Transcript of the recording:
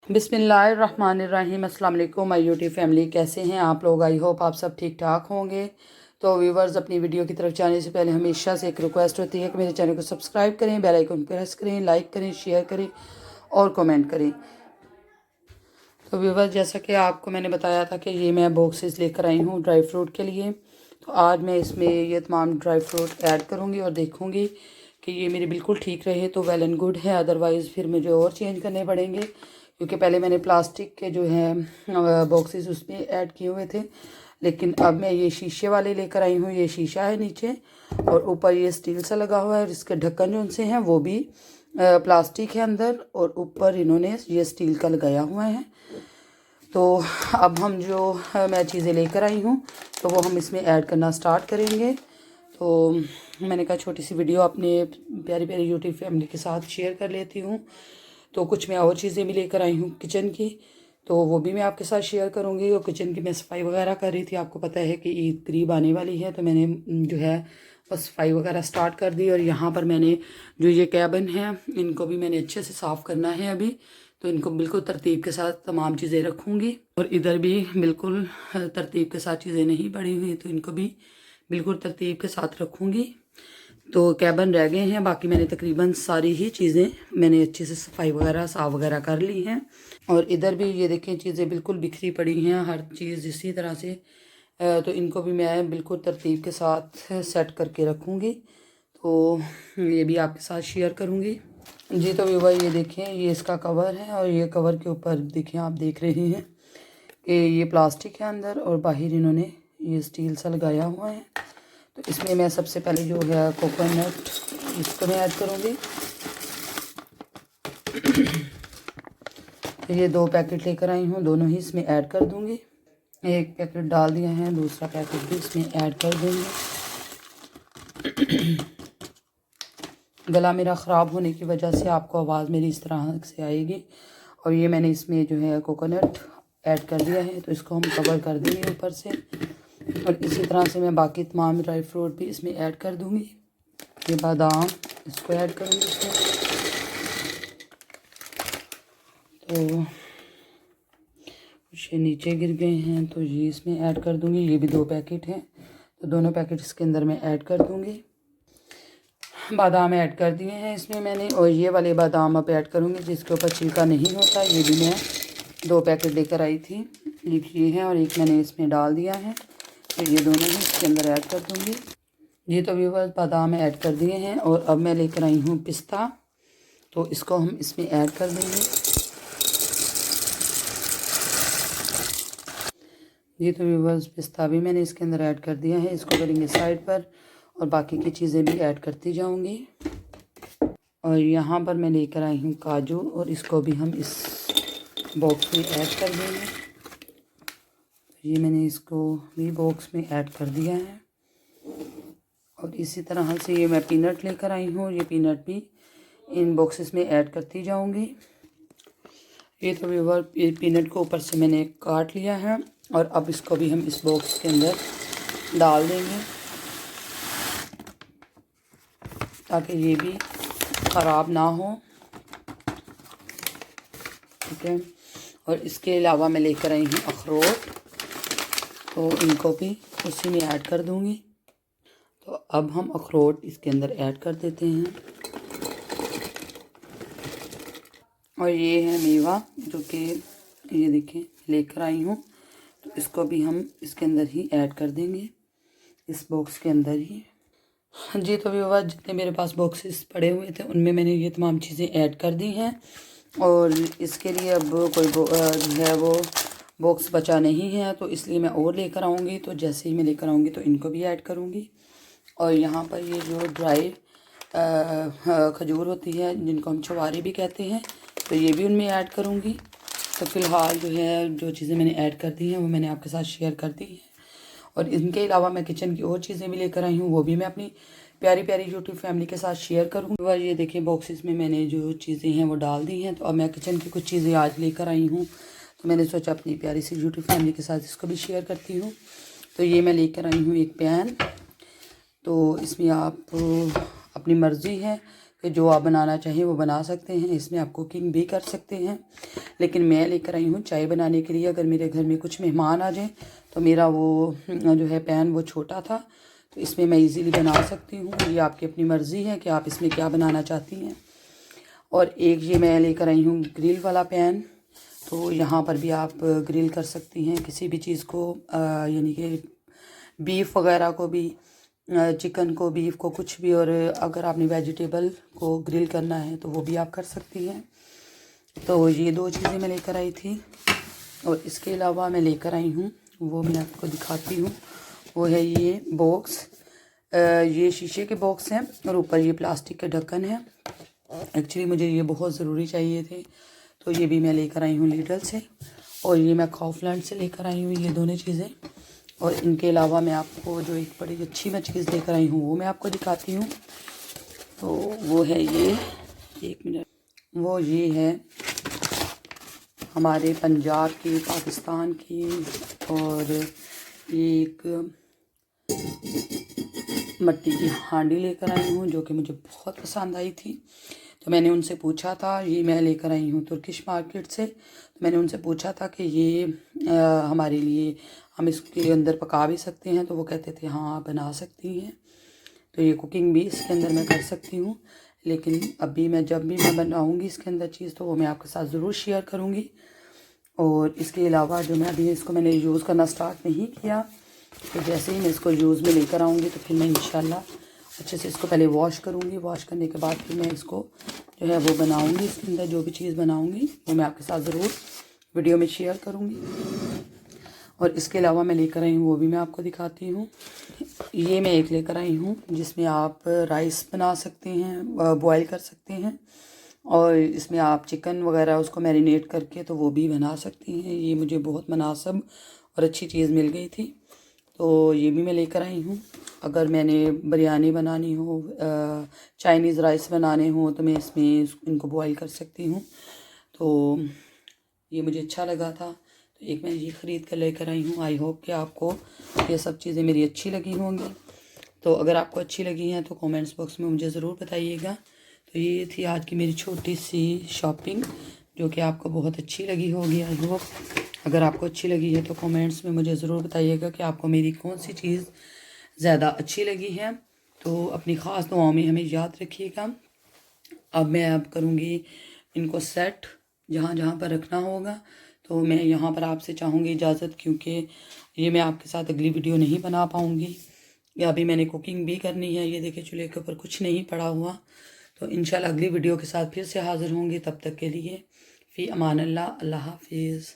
बिस्मिल्लाहिर्रहमानिर्रहीम। अस्सलाम वालेकुम माय यूट्यूब फैमिली, कैसे हैं आप लोग? आई होप आप सब ठीक ठाक होंगे। तो व्यूवर्स, अपनी वीडियो की तरफ जाने से पहले हमेशा से एक रिक्वेस्ट होती है कि मेरे चैनल को सब्सक्राइब करें, बेल आइकन प्रेस करें, लाइक करें, शेयर करें और कमेंट करें। तो व्यूवर्स, जैसा कि आपको मैंने बताया था कि ये मैं बॉक्सेस लेकर आई हूँ ड्राई फ्रूट के लिए। तो आज मैं इसमें ये तमाम ड्राई फ्रूट ऐड करूँगी और देखूँगी कि ये मेरे बिल्कुल ठीक रहे तो वेल एंड गुड है, अदरवाइज़ फिर मुझे और चेंज करने पड़ेंगे, क्योंकि पहले मैंने प्लास्टिक के जो है बॉक्सेस उसमें ऐड किए हुए थे, लेकिन अब मैं ये शीशे वाले लेकर आई हूँ। ये शीशा है नीचे और ऊपर ये स्टील सा लगा हुआ है और इसके ढक्कन जो उनसे हैं वो भी प्लास्टिक है अंदर, और ऊपर इन्होंने ये स्टील का लगाया हुआ है। तो अब हम जो मैं चीज़ें लेकर आई हूँ तो वो हम इसमें ऐड करना स्टार्ट करेंगे। तो मैंने कहा छोटी सी वीडियो अपने प्यारी प्यारी यूट्यूब फैमिली के साथ शेयर कर लेती हूँ। तो कुछ मैं और चीज़ें भी लेकर आई हूँ किचन की, तो वो भी मैं आपके साथ शेयर करूँगी। और किचन की मैं सफाई वगैरह कर रही थी। आपको पता है कि ईद करीब आने वाली है, तो मैंने जो है बस सफाई वगैरह स्टार्ट कर दी। और यहाँ पर मैंने जो ये कैबिन है इनको भी मैंने अच्छे से साफ़ करना है अभी। तो इनको बिल्कुल तरतीब के साथ तमाम चीज़ें रखूँगी, और इधर भी बिल्कुल तरतीब के साथ चीज़ें नहीं पड़ी हुई, तो इनको भी बिल्कुल तरतीब के साथ रखूँगी। तो कैबिन रह गए हैं, बाकी मैंने तकरीबन सारी ही चीज़ें मैंने अच्छे से सफाई वगैरह साफ़ वगैरह कर ली हैं। और इधर भी ये देखें चीज़ें बिल्कुल बिखरी पड़ी हैं, हर चीज़ इसी तरह से। तो इनको भी मैं बिल्कुल तरतीब के साथ सेट करके रखूँगी, तो ये भी आपके साथ शेयर करूँगी जी। तो व्यूअर, ये देखें ये इसका कवर है, और ये कवर के ऊपर देखें आप देख रहे हैं कि ये प्लास्टिक है अंदर और बाहर इन्होंने ये स्टील सा लगाया हुआ है। तो इसमें मैं सबसे पहले जो है कोकोनट इसको मैं ऐड करूँगी। तो ये 2 पैकेट लेकर आई हूँ, दोनों ही इसमें ऐड कर दूँगी। एक पैकेट डाल दिया है, दूसरा पैकेट भी इसमें ऐड कर दूँगी। गला मेरा ख़राब होने की वजह से आपको आवाज़ मेरी इस तरह से आएगी। और ये मैंने इसमें जो है कोकोनट ऐड कर दिया है, तो इसको हम कवर कर देंगे ऊपर से। और इसी तरह से मैं बाकी तमाम ड्राई फ्रूट भी इसमें ऐड कर दूँगी। ये बादाम इसको ऐड करूँगी इसमें। तो कुछ नीचे गिर गए हैं, तो ये इसमें ऐड कर दूँगी। ये भी 2 पैकेट हैं, तो दोनों पैकेट इसके अंदर मैं ऐड कर दूँगी। बादाम ऐड कर दिए हैं इसमें मैंने, और ये वाले बादाम अब ऐड करूँगी जिसके ऊपर छिलका नहीं होता। ये भी मैं 2 पैकेट लेकर आई थी, एक ये है और एक मैंने इसमें डाल दिया है। तो ये दोनों ही इसके अंदर ऐड कर दूँगी जी। तो व्यूअर्स, बादाम ऐड कर दिए हैं, और अब मैं लेकर आई हूँ पिस्ता, तो इसको हम इसमें ऐड कर देंगे जी। तो व्यूअर्स, पिस्ता भी मैंने इसके अंदर ऐड कर दिया है, इसको करेंगे साइड पर, और बाकी की चीज़ें भी ऐड करती जाऊंगी। और यहाँ पर मैं लेकर आई हूँ काजू, और इसको भी हम इस बॉक्स में ऐड कर देंगे। ये मैंने इसको भी बॉक्स में ऐड कर दिया है। और इसी तरह से ये मैं पीनट लेकर आई हूँ, ये पीनट भी इन बॉक्सेस में ऐड करती जाऊंगी। ये तो व्यूअर, ये पीनट को ऊपर से मैंने काट लिया है, और अब इसको भी हम इस बॉक्स के अंदर डाल देंगे ताकि ये भी ख़राब ना हो, ठीक है। और इसके अलावा मैं लेकर आई हूँ अखरोट, तो इनको भी उसी में ऐड कर दूँगी। तो अब हम अखरोट इसके अंदर ऐड कर देते हैं। और ये है मेवा, जो कि ये देखें लेकर आई हूँ, तो इसको भी हम इसके अंदर ही ऐड कर देंगे, इस बॉक्स के अंदर ही जी। तो व्यूअर्स, जितने मेरे पास बॉक्सेस पड़े हुए थे उनमें मैंने ये तमाम चीज़ें ऐड कर दी हैं। और इसके लिए अब कोई जो है वो बॉक्स बचा नहीं है, तो इसलिए मैं और लेकर आऊँगी। तो जैसे ही मैं लेकर आऊँगी तो इनको भी ऐड करूँगी। और यहाँ पर ये जो ड्राई खजूर होती है, जिनको हम चवारी भी कहते हैं, तो ये भी उनमें ऐड करूँगी। तो फ़िलहाल जो है जो चीज़ें मैंने ऐड कर दी हैं वो मैंने आपके साथ शेयर कर दी है। और इनके अलावा मैं किचन की और चीज़ें भी लेकर आई हूँ, वो भी मैं अपनी प्यारी प्यारी यूट्यूब फैमिली के साथ शेयर करूँगी। और ये देखिए बॉक्सेस में मैंने जो चीज़ें हैं वो डाल दी हैं। तो अब मैं किचन की कुछ चीज़ें आज लेकर आई हूँ, तो मैंने सोचा अपनी प्यारी सी यूट्यूब फैमिली के साथ इसको भी शेयर करती हूँ। तो ये मैं लेकर आई हूँ एक पैन, तो इसमें आप अपनी मर्ज़ी है कि जो आप बनाना चाहें वो बना सकते हैं। इसमें आप कुकिंग भी कर सकते हैं। लेकिन मैं लेकर आई हूँ चाय बनाने के लिए। अगर मेरे घर में कुछ मेहमान आ जाएँ तो मेरा वो जो है पैन वो छोटा था, तो इसमें मैं इजीली बना सकती हूँ। ये आपकी अपनी मर्ज़ी है कि आप इसमें क्या बनाना चाहती हैं। और एक ये मैं लेकर आई हूँ ग्रिल वाला पैन, तो यहाँ पर भी आप ग्रिल कर सकती हैं किसी भी चीज़ को, यानी कि बीफ वगैरह को भी, चिकन को, बीफ को, कुछ भी। और अगर आपने वेजिटेबल को ग्रिल करना है तो वो भी आप कर सकती हैं। तो ये 2 चीज़ें मैं लेकर आई थी। और इसके अलावा मैं लेकर आई हूँ, वो मैं आपको दिखाती हूँ, वो है ये बॉक्स। ये शीशे के बॉक्स हैं और ऊपर ये प्लास्टिक के ढक्कन है। एक्चुअली मुझे ये बहुत ज़रूरी चाहिए थे, तो ये भी मैं लेकर आई हूँ लीडल से। और ये मैं काउफलैंड से लेकर आई हूँ ये दोनों चीज़ें। और इनके अलावा मैं आपको जो एक बड़ी अच्छी मैं चीज़ लेकर आई हूँ वो मैं आपको दिखाती हूँ। तो वो है ये, 1 मिनट, वो ये है हमारे पंजाब की, पाकिस्तान की। और एक मिट्टी की हांडी लेकर आई हूँ जो कि मुझे बहुत पसंद आई थी। तो मैंने उनसे पूछा था, ये मैं लेकर आई हूँ तुर्किश मार्केट से। तो मैंने उनसे पूछा था कि ये हमारे लिए, हम इसके अंदर पका भी सकते हैं? तो वो कहते थे हाँ आप बना सकती हैं। तो ये कुकिंग भी इसके अंदर मैं कर सकती हूँ। लेकिन अभी मैं जब भी मैं बनाऊँगी इसके अंदर चीज़ तो वो मैं आपके साथ ज़रूर शेयर करूँगी। और इसके अलावा जो मैं अभी इसको मैंने यूज़ करना स्टार्ट नहीं किया, तो जैसे ही मैं इसको यूज़ में लेकर आऊँगी तो फिर मैं इंशाल्लाह अच्छे से इसको पहले वॉश करूँगी। वॉश करने के बाद फिर मैं इसको जो है वो बनाऊँगी। इसके अंदर जो भी चीज़ बनाऊँगी वो मैं आपके साथ ज़रूर वीडियो में शेयर करूँगी। और इसके अलावा मैं लेकर आई हूँ वो भी मैं आपको दिखाती हूँ। ये मैं एक लेकर आई हूँ जिसमें आप राइस बना सकते हैं, बॉयल कर सकते हैं। और इसमें आप चिकन वगैरह उसको मैरिनेट करके तो वो भी बना सकती हैं। ये मुझे बहुत मुनासिब और अच्छी चीज़ मिल गई थी, तो ये भी मैं लेकर आई हूँ। अगर मैंने बिरयानी बनानी हो, चाइनीज़ राइस बनाने हो, तो मैं इसमें इनको बॉयल कर सकती हूँ। तो ये मुझे अच्छा लगा था, तो एक मैं ये ख़रीद कर लेकर आई हूँ। आई होप कि आपको ये सब चीज़ें मेरी अच्छी लगी होंगी। तो अगर आपको अच्छी लगी हैं तो कमेंट्स बॉक्स में मुझे ज़रूर बताइएगा। तो ये थी आज की मेरी छोटी सी शॉपिंग जो कि आपको बहुत अच्छी लगी होगी। आई होप अगर आपको अच्छी लगी है तो कमेंट्स में मुझे ज़रूर बताइएगा कि आपको मेरी कौन सी चीज़ ज़्यादा अच्छी लगी है। तो अपनी ख़ास दुआओं में हमें याद रखिएगा। अब मैं करूँगी इनको सेट जहाँ जहाँ पर रखना होगा। तो मैं यहाँ पर आपसे चाहूँगी इजाज़त, क्योंकि ये मैं आपके साथ अगली वीडियो नहीं बना पाऊँगी। या अभी मैंने कुकिंग भी करनी है। ये देखिए चूल्हे के ऊपर कुछ नहीं पड़ा हुआ। तो इंशाल्लाह अगली वीडियो के साथ फिर से हाज़िर होंगे। तब तक के लिए फ़ी अमान अल्लाह, अल्लाह हाफिज़।